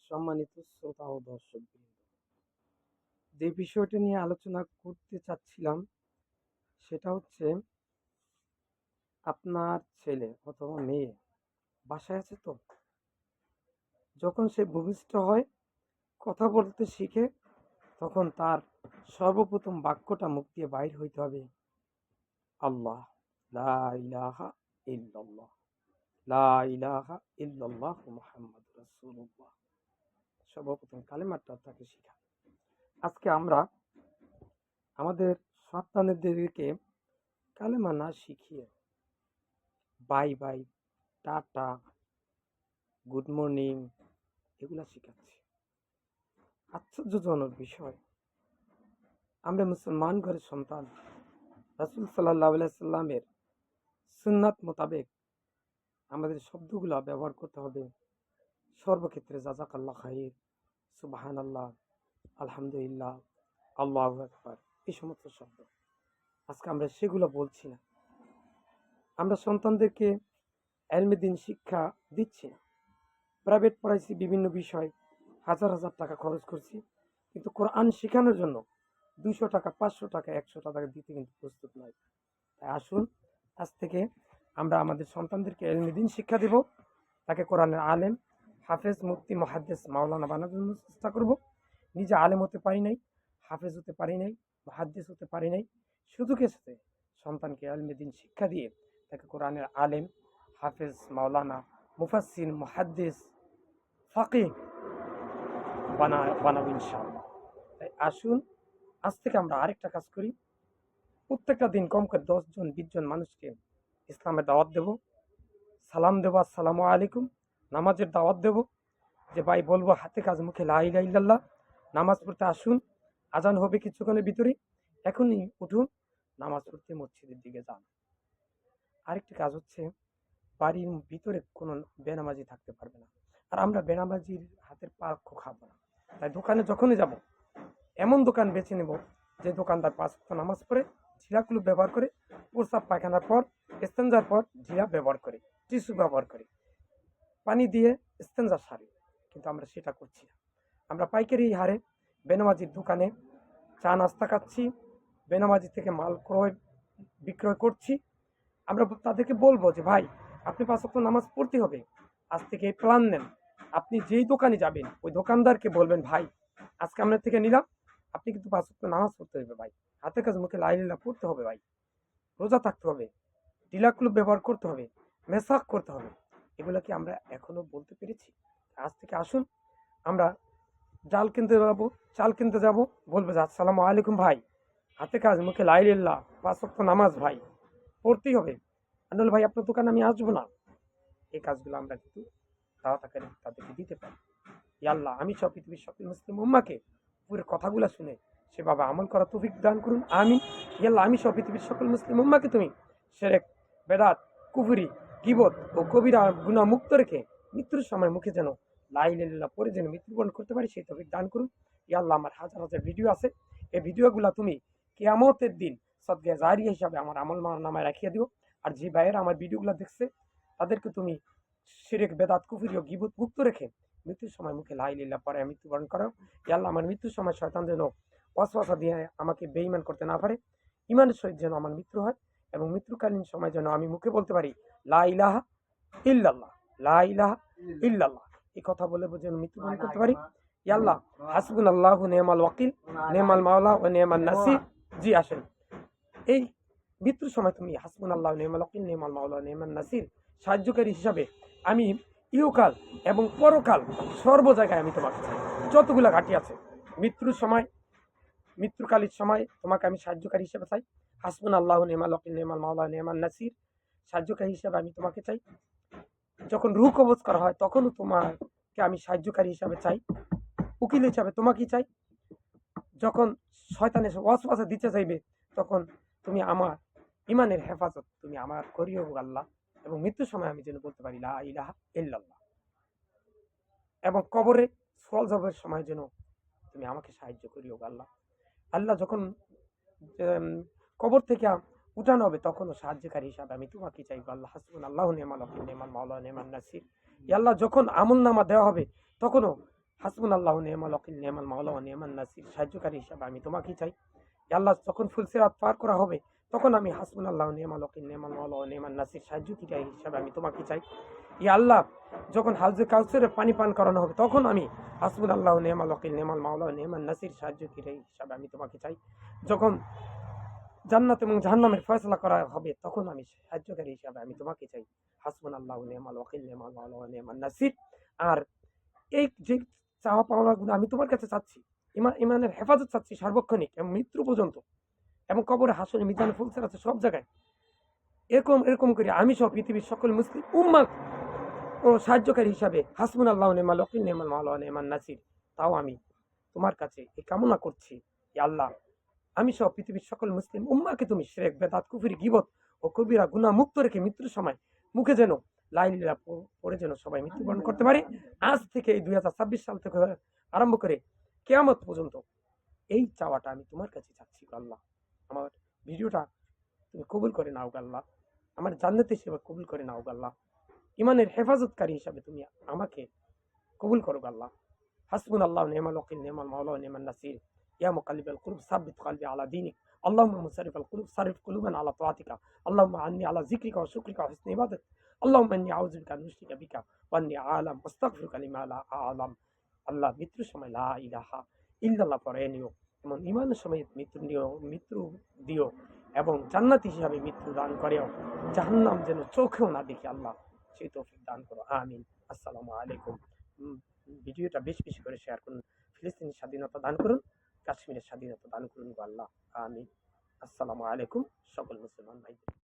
সম্মানিত শ্রোতা ও দর্শকবৃন্দ, যে বিষয়টা নিয়ে আলোচনা করতে চাচ্ছিলাম সেটা হচ্ছে আপনার ছেলে অথবা মেয়ে বাসায় আছে তো, যখন সে ভূমিষ্ঠ হয়, কথা বলতে শিখে, তখন তার সর্বপ্রথম বাক্যটা মুখ দিয়ে বাইর হইতে হবে আল্লাহ, লা ইলাহা ইল্লাল্লাহ, লা ইলাহা ইল্লাল্লাহ মুহাম্মাদুর রাসূলুল্লাহ। সর্বপ্রথম কালেমাটা তাকে শিখা। আজকে আমরা আমাদের সন্তানদেরকে কালেমা না শিখিয়ে bye bye, tata, good morning এগুলা শিখাচ্ছি। আশ্চর্যজনক বিষয়, আমরা মুসলমান ঘরের সন্তান, রাসূল সাল্লাল্লাহু আলাইহি সাল্লামের সুন্নাত মোতাবেক আমাদের শব্দগুলো ব্যবহার করতে হবে সর্বক্ষেত্রে। জাযাকাল্লাহ খাইর, সুবহানাল্লাহ, আলহামদুলিল্লাহ, আল্লাহু আকবার, এই সমস্ত শব্দ আজকে আমরা সেগুলো বলছি না। আমরা সন্তানদেরকে ইলমে দ্বীন শিক্ষা দিচ্ছি না। প্রাইভেট পড়াইছি, বিভিন্ন বিষয় হাজার হাজার টাকা খরচ করছি, কিন্তু কোরআন শেখানোর জন্য 200 টাকা, 500 টাকা, 100 টাকা দিতে কিন্তু প্রস্তুত নয়। তাই আসুন, আজ থেকে আমরা আমাদের সন্তানদেরকে ইলমে দ্বীন শিক্ষা দেব, তাকে কোরআনের আলেম, হাফেজ, মুফতি, মুহাদ্দিস, মাওলানা বানানোর জন্য চেষ্টা করব। নিজে আলেম হতে পারি নাই, হাফেজ হতে পারি নাই, মুহাদ্দিস হতে পারি নাই, শুধু সাথে সন্তানকে ইলমে দ্বীন শিক্ষা দিয়ে তাকে কোরআনের আলেম, হাফেজ, মাওলানা, মুফাসসির, মুহাদ্দিস, ফাকিহ বানাবো ইনশাআল্লাহ। তাই আসুন, আজ থেকে আমরা আরেকটা কাজ করি। প্রত্যেকটা দিন কম করে 10 জন 20 জন মানুষকে ইসলামের দাওয়াত দেব, সালাম দেবো আসসালামু আলাইকুম, নামাজের দাওয়াত দেব, যে ভাই বলবো হাতে কাজ মুখে লা ইলাহা ইল্লাল্লাহ, নামাজ পড়তে আসুন, আজান হবে কিছুক্ষণের ভিতরে, এখনই উঠুন, নামাজ পড়তে মসজিদের দিকে যান। আরেকটি কাজ হচ্ছে, বাড়ির ভিতরে কোনো বেনামাজি থাকতে পারবে না, আর আমরা বেনামাজির হাতের পাক্ষ খাবো না। তাই দোকানে যখনই যাব, এমন দোকান বেছে নেব যে দোকানদার 5 ওয়াক্ত নামাজ পড়ে, ঝিলাগুলো ব্যবহার করে, প্রস্রাব পায়খানার পর, ইস্তেঞ্জার পর ঝিলা ব্যবহার করে, টিস্যু ব্যবহার করে, পানি দিয়ে ইস্তেঞ্জা সারে। কিন্তু আমরা সেটা করছি না। আমরা পাইকারি হারে বেনামাজির দোকানে চা নাস্তা খাচ্ছি, বেনামাজি থেকে মাল বিক্রয় করছি। আমরা তাদেরকে বলবো যে ভাই, আপনি 5 ওয়াক্ত নামাজ পড়তে হবে, আজ থেকে এই প্ল্যান নেন। আপনি যেই দোকানে যাবেন ওই দোকানদারকে বলবেন, ভাই আজকে আপনার থেকে নিলাম, আপনি কিন্তু 5 ওয়াক্ত নামাজ পড়তে হবে ভাই, হাতে কাজ মুখে লা ইলাহা ইল্লাল্লাহ পড়তে হবে ভাই, রোজা থাকতে হবে, টিলাকুলু ব্যবহার করতে হবে, মেসাক করতে হবে। এগুলো কি আমরা এখনো বলতে পেরেছি? আজ থেকে আসুন, আমরা ডাল কিনতে যাবো, চাল কিনতে যাব, বলবো যে আসসালামু আলাইকুম ভাই, হাতে কাজ মুখে লা ইলাহা ইল্লাল্লাহ, 5 ওয়াক্ত নামাজ ভাই পড়তেই হবে, আর নাহলে ভাই আপনার দোকানে আমি আসবো না। এই কাজগুলো আমরা কিন্তু দাওয়াত আকারে তাদেরকে দিতে পারি। ইয়া আল্লাহ, আমি সব পৃথিবীর সকল মুসলিম উম্মাহকে উপরের কথাগুলো শুনে সেভাবে আমল করা তৌফিক দান করুন, আমিন। ইয়া আল্লাহ, আমি সব পৃথিবীর সকল মুসলিম উম্মাহকে তুমি শিরক, বেদাত, কুফরি, গীবত ও কবিরা গুনাহ মুক্ত রেখে মৃত্যুর সময় মুখে যেন লা ইলাহা ইল্লাল্লাহ পড়ে যেন মৃত্যুবরণ করতে পারি, সেই তৌফিক দান করুন। ইয়া আল্লাহ, আমার হাজার হাজার ভিডিও আছে, এই ভিডিওগুলো তুমি কিয়ামতের দিন সদকা জারিয়া হিসাবে আমার আমল নামায় রাখিয়ে দিও। আর যে ভাইয়েরা আমার ভিডিওগুলো দেখছে, তাদেরকে তুমি শিরক, বেদাত, কুফরি ও গীবত মুক্ত রেখে মৃত্যুর সময় মুখে লা ইলাহা ইল্লাল্লাহ পড়ে মৃত্যুবরণ করো। ইয়া আল্লাহ, আমার মৃত্যুর সময় শয়তান যেন ওয়াসওয়াসা দিয়ে আমাকে বেঈমান করতে না পারে, ঈমানের সহিত যেন আমার মৃত্যু হয়, এবং মৃত্যুকালীন সময় যেন আমি মুখে বলতে পারি লা ইলাহা ইল্লাল্লাহ, লা ইলাহা ইল্লাল্লাহ, এই কথা বলে যেন মৃত্যুবরণ করতে পারি। ইয়া আল্লাহ, হাসবুনাল্লাহু নি'মাল ওয়াকিল, নি'মাল মাওলা ওয়া নি'মান নাসির। জি আসেন, এই মৃত্যুর সময় তুমি হাসবুনাল্লাহু নি'মাল ওয়াকিল, নি'মাল মাওলা ওয়া নি'মান নাসির সাহায্যকারী হিসাবে আমি ইহকাল এবং পরকাল সর্ব জায়গায় আমি তোমাকে চাই। যতগুলা ঘাটি আছে, মৃত্যুর সময়, মৃত্যুকালীন সময় তোমাকে আমি সাহায্যকারী হিসেবে চাই। হাসবুনাল্লাহু নি'মাল ওয়াকিল, নি'মাল মাওলা ওয়া নি'মান নাসির সাহায্যকারী হিসেবে আমি তোমাকে চাই। যখন রূহ কবজ করা হয় তখনও তোমাকে আমি সাহায্যকারী হিসাবে চাই, উকিল হিসাবে তোমাকেই চাই। যখন শয়তান এসে ওয়াসওয়াসা দিতে চাইবে, তখন তুমি আমার ইমানের হেফাজত তুমি আমার করিও আল্লাহ, এবং মৃত্যুর সময় আমি যেন বলতে পারি লা ইলাহা ইল্লাল্লাহ, এবং কবরে সওয়াল জবাবের সময় যেন তুমি আমাকে সাহায্য করিও আল্লাহ। আল্লাহ যখন কবর থেকে উঠানো হবে তখনও সাহায্যকারী হিসাবে আমি তোমাকে চাইবো আল্লাহ। হাসবুনাল্লাহু নি'মাল ওয়াকিল, নি'মাল মাওলা ওয়া নি'মান নাসির। ইয়া আল্লাহ, যখন আমলনামা দেওয়া হবে তখনও হাসবুনাল্লাহু নি'মাল ওয়াকিল, নি'মাল মাওলা ওয়া নি'মান নাসির, সাহায্যকারী হিসাবে আমি তোমাকেই চাই। ইয়া আল্লাহ, যখন ফুলসিরাত পার করা হবে তখন আমি হাসবুনাল্লাহু নি'মাল ওয়াকিল, নি'মাল মাওলা ওয়া নি'মান নাসির, সাহায্যকারী হিসাবে আমি তোমাকেই চাই। ইয়া আল্লাহ, যখন হাউজে কাউসারের পানি পান করানো হবে তখন আমি হাসবুনাল্লাহু নি'মাল ওয়াকিল, নি'মাল মাওলা ওয়া নি'মান নাসির, সাহায্যকারী হিসাবে আমি তোমাকে চাই। যখন জান্নাত এবং জাহান্নামের ফয়সালা করা হবে তখন আমি সাহায্যকারী হিসাবে আমি তোমাকে চাই। হাসবুনাল্লাহু নি'মাল ওয়াকিল, নি'মাল মাওলা ওয়া নি'মান নাসির। আর এই যে চাওয়া পাওয়াগুলো আমি তোমার কাছে চাচ্ছি, ইমানের হেফাজত চাচ্ছি সার্বক্ষণিক এবং মৃত্যু পর্যন্ত, এবং কবরে, হাসরে, মিজানে, ফুলসিরাতে সব জায়গায় এরকম এরকম করে আমি সহ পৃথিবীর সকল মুসলিম উম্মাহ ও সাহায্যকারী হিসাবে হাসবুনাল্লাহু নি'মাল ওয়াকিল, নি'মাল মাওলা ওয়া নি'মান নাসির, তাও আমি তোমার কাছে এই কামনা করছি। ইয়া আল্লাহ, আমি সহ পৃথিবীর সকল মুসলিম উম্মাহকে তুমি শিরক, বেদাত, কুফরি, গীবত ও কবিরা গুনাহ মুক্ত রেখে মৃত্যুর সময় মুখে যেন লা ইলাহা পড়ে যেন সবাই মৃত্যুবরণ করতে পারে। আজ থেকে এই 2026 সাল থেকে আরম্ভ করে কিয়ামত পর্যন্ত এই চাওয়াটা আমি তোমার কাছে চাচ্ছি গো আল্লাহ। আমার ভিডিওটা তুমি কবুল করে নাও গো আল্লাহ, আমার জান্নাতি সেবা কবুল করে নাও গো আল্লাহ, ইমানের হেফাজতকারী হিসাবে তুমি আমাকে কবুল করো গো আল্লাহ। হাসবুনাল্লাহু নি'মাল ওয়াকিল, নি'মাল মাওলা ওয়া নি'মান নাসির। ইয়া মুকাল্লিবাল কুলুব সাব্বিত কলবি আলা দীনিক। আল্লাহুম্মা মুসাররিফাল কুলুব সাররিফ কুলুবানা আলা তাআতিকা। আল্লাহুম্মা আন্নি আলা যিকরিকা ওয়া শুকরিকা ওয়া হুসনি ইবাদাতিক। আল্লাহুম্মা ইন্নী আউযু বিকা আন উশরিকা বিকা ওয়া আন্নী আ'লাম ওয়াস্তাগফিরুকা লিমা লা আ'লাম। আল্লাহ, মৃত্যুর সময় লা ইলাহা ইল্লাল্লাহ পড়ে নিও, এমন ঈমানের সমেত মৃত্যু দিও এবং জান্নাতি হিসাবে মৃত্যু দান করিও। জাহান্নাম যেন চোখেও না দেখি আল্লাহ, সেই তৌফিক দান করো। আমিন। আসসালামু আলাইকুম। ভিডিওটা বেশি বেশি করে শেয়ার করুন। ফিলিস্তিনের স্বাধীনতা দান করুন, কাশ্মীরের স্বাধীনতা দান করুন গো আল্লাহ। আমিন। আসসালামু আলাইকুম সকল মুসলমান ভাই।